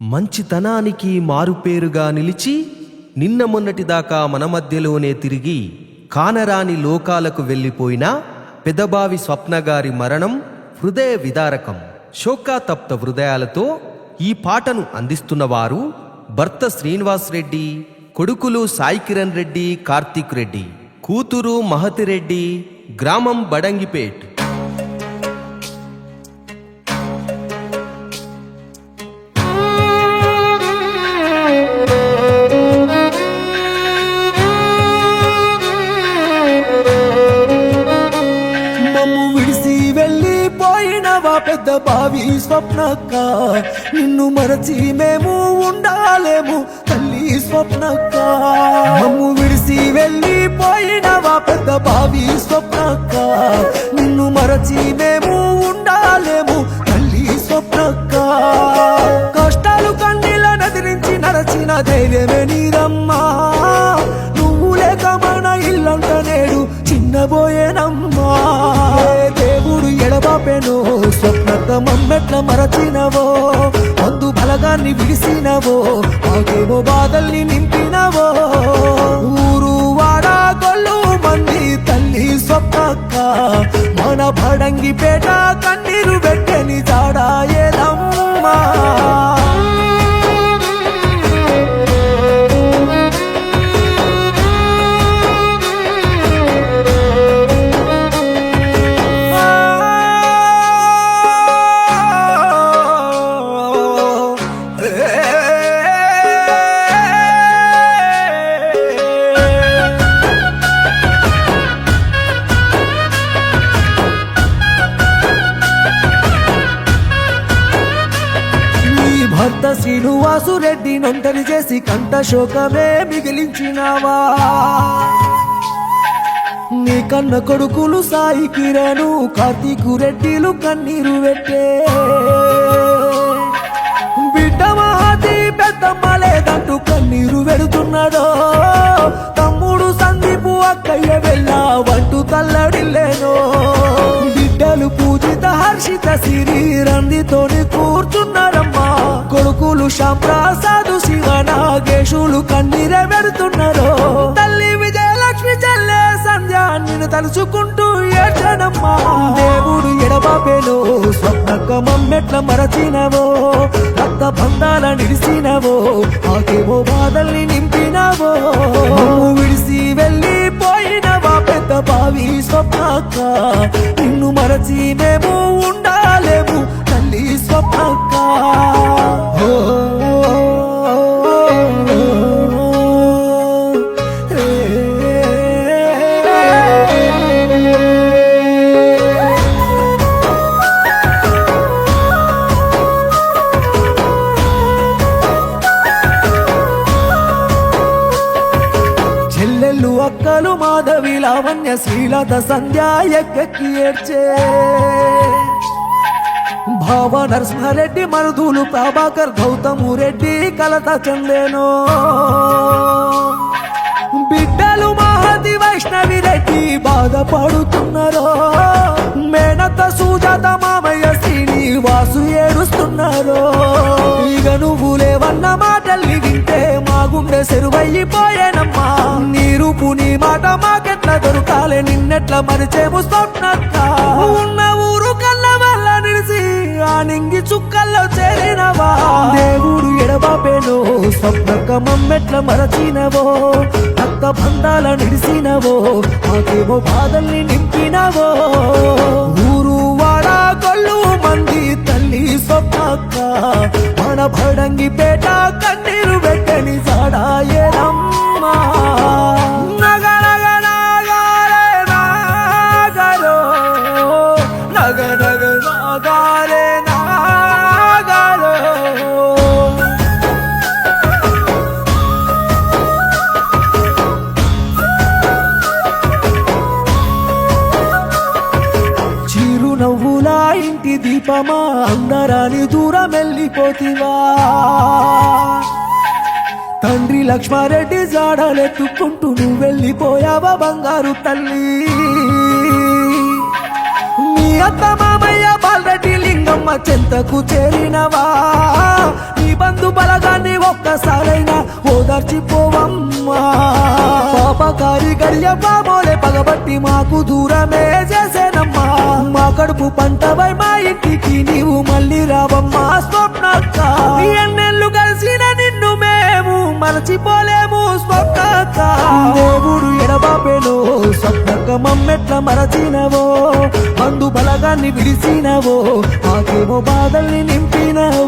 మంచితనానికి మారుపేరుగా నిలిచి నిన్న మొన్నటిదాకా మన మధ్యలోనే తిరిగి కానరాని లోకాలకు వెళ్ళిపోయిన పెదబావి స్వప్నగారి మరణం హృదయ విదారకం. శోకాతప్త హృదయాలతో ఈ పాటను అందిస్తున్నవారు భర్త శ్రీనివాస్ రెడ్డి, కొడుకులు సాయి కిరణ్ రెడ్డి, కార్తీక్ రెడ్డి, కూతురు మహతిరెడ్డి, గ్రామం బడంగిపేట్. పెద్ద బావి స్వప్నక్క, నిన్ను మరచి మేము ఉండాలేము తల్లి స్వప్నక్క. మమ్ము విడిసి వెళ్ళిపోయినవా పెద్ద బావి స్వప్నక్క, నిన్ను మరచి మేము ఉండాలేము తల్లి స్వప్నక్క. కష్టాలు కన్నీళ్ళ నదిరించి నరచిన ధైర్యమే నీరమ్మా, నువ్వు లేక మన ఇల్లంట నేడు చిన్నబోయేనమ్మా. దేవుడు ఎడబాపెను స్వప్నక్క, మమ్మెట్ల మరచినవో, మందు బలగాన్ని విడిసినవో, మాకేమో బాధల్ని నింపినవో. ఊరు వాడ గొల్లు మంది తల్లి స్వప్నక్క, మన బడంగిపేట కన్నీరు పెట్టని జాడా ఏదమ్మా. భర్త శ్రీనివాసు రెడ్డి నొంటరి చేసి కంట శోకమే మిగిలించినావా. నీ కన్న కొడుకులు సాయి కిరణు, కార్తీకు రెడ్డిలు కన్నీరు పెట్టే. బిడ్డ మహతి పెద్దమ్మ లేదంటూ కన్నీరు వెడుతున్నాడో, తమ్ముడు సందీపు అక్కయ్య వెళ్ళా వంటూ తల్లడిల్లేనో. బిడ్డలు పూజిత హర్షిత సిరి రందితోని కూర్చున్నారమ్మా, కొడుకులు శ్యాంప్రసాదు శివ నాగేశులు కన్నీరే పెడుతున్నారు. తల్లి విజయలక్ష్మి చెల్లె సంధ్య నిన్ను తలుచుకుంటూ ఏడ్చనమ్మా. దేవుడు ఎడబాపేను స్వప్నక్క, మమ్మెట్ల మరచినవో, రక్త బంధాల నిలిసినవో, మాకేమో బాధల్ని నింపినవో. విడిసి వెళ్ళిపోయినవా పెద్ద బావి స్వప్నక్క, నిన్ను మరచి మేము ఉండాలేము తల్లి స్వప్నక్క. చెల్లెళ్ళు అక్కలు మాధవి లావణ్య శ్రీలత సంధ్య ఎక్కకి ఏడ్చే. భావ నరసింహారెడ్డి మరుదులు ప్రభాకర్ గౌతము రెడ్డి కలత చెందేనో. బిడ్డలు మహతి వైష్ణవి రెడ్డి బాధపడుతున్నారో. మేనత్త సుజాత మామయ్య శ్రీనివాసు ఏడుస్తున్నారో. ఇక నువ్వు లేవన్న మాటల్ని వింటే మా గుండె సెరువైపోయేనమ్మా. నీ రూపు నీ మాట మాకెట్లా దొరకాలే, నిన్నెట్లా మరిచేము స్వప్నక్క. ఉన్న ఊరు కళ్ళ వల్ల నిలిసి ఆ నింగి చుక్కల్లో చేరినవా. దేవుడు ఎడబాపేను స్వప్నక్క, మమ్మెట్ల మరచినవో, రక్త బంధాల నిలిసినవో, మాకేమో బాధల్ని నింపినవో. ఊరు వాడ గొల్లు మంది తల్లి స్వప్నక్క, మన బడంగిపేట కన్నీరు పెట్టని జాడా ఏదమ్మా. చిరునవ్వులా ఇంటి దీపమా, అందరాని దూరం వెళ్ళిపోతివా. తండ్రి లక్ష్మారెడ్డి జాడలెత్తుకుంటూ నువ్వు వెళ్ళిపోయావా బంగారు తల్లి. నీ అత్త మామయ్య బాలరెడ్డి లింగమ్మ చెంతకు చేరినవా. నీ బంధు మరచిపోవమ్మా పాపకారి గడియ బాబోలే పగబట్టి మాకు దూరమే చేసేనమ్మా మా కడుపు పంటవై మా ఇంటికి నీవు మళ్ళీ రావమ్మా స్వప్నక్క ఎన్నెళ్ళు కలిసిన నిన్ను మేము మరచిపోలేము స్వప్నక్క దేవుడు ఎడబాపెలో స్వప్నక్క మమ్మెట్ల మరచినవో మందు బలగాన్ని విడిసినవో మాకేమో బాధల్ని నింపినవో